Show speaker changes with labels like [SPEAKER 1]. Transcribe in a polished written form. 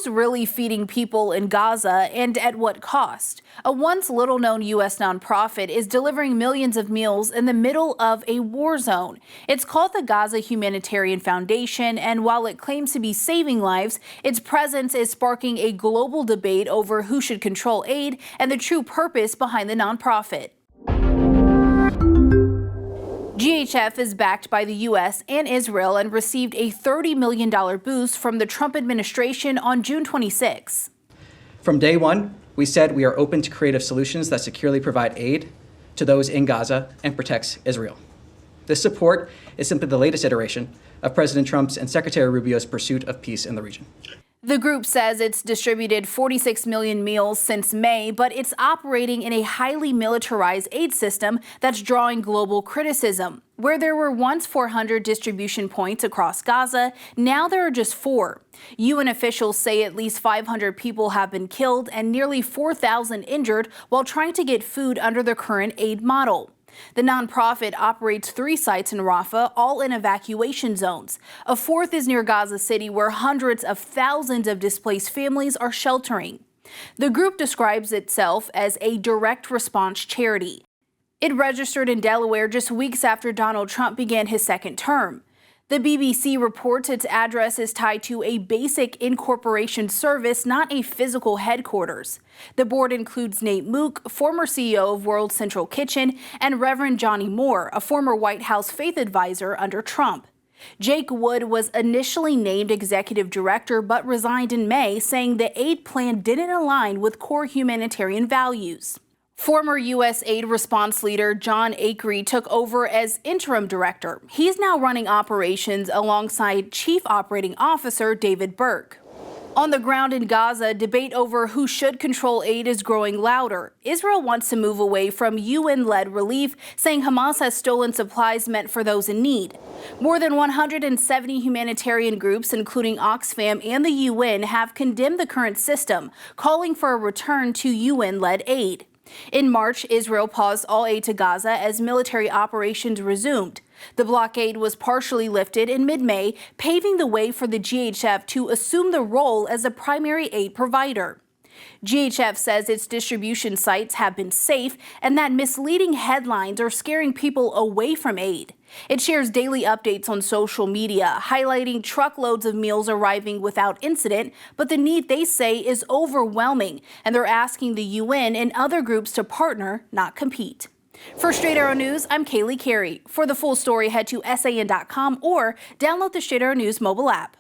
[SPEAKER 1] really feeding people in Gaza, and at what cost? A once little-known U.S. nonprofit is delivering millions of meals in the middle of a war zone. It's called the Gaza Humanitarian Foundation, and while it claims to be saving lives, its presence is sparking a global debate over who should control aid and the true purpose behind the nonprofit. GHF is backed by the U.S. and Israel and received a $30 million boost from the Trump administration on June 26.
[SPEAKER 2] From day one, we said we are open to creative solutions that securely provide aid to those in Gaza and protects Israel. This support is simply the latest iteration of President Trump's and Secretary Rubio's pursuit of peace in the region.
[SPEAKER 1] The group says it's distributed 46 million meals since May, but it's operating in a highly militarized aid system that's drawing global criticism. Where there were once 400 distribution points across Gaza, now there are just 4. UN officials say at least 500 people have been killed and nearly 4,000 injured while trying to get food under the current aid model. The nonprofit operates 3 sites in Rafah, all in evacuation zones. A 4th is near Gaza City, where hundreds of thousands of displaced families are sheltering. The group describes itself as a direct response charity. It registered in Delaware just weeks after Donald Trump began his second term. The BBC reports its address is tied to a basic incorporation service, not a physical headquarters. The board includes Nate Mook, former CEO of World Central Kitchen, and Reverend Johnny Moore, a former White House faith advisor under Trump. Jake Wood was initially named executive director but resigned in May, saying the aid plan didn't align with core humanitarian values. Former U.S. aid response leader John Akery took over as interim director. He's now running operations alongside Chief Operating Officer David Burke. On the ground in Gaza, debate over who should control aid is growing louder. Israel wants to move away from UN-led relief, saying Hamas has stolen supplies meant for those in need. More than 170 humanitarian groups, including Oxfam and the UN, have condemned the current system, calling for a return to UN-led aid. In March, Israel paused all aid to Gaza as military operations resumed. The blockade was partially lifted in mid-May, paving the way for the GHF to assume the role as a primary aid provider. GHF says its distribution sites have been safe and that misleading headlines are scaring people away from aid. It shares daily updates on social media, highlighting truckloads of meals arriving without incident, but the need, they say, is overwhelming, and they're asking the UN and other groups to partner, not compete. For Straight Arrow News, I'm Kaylee Carey. For the full story, head to SAN.com or download the Straight Arrow News mobile app.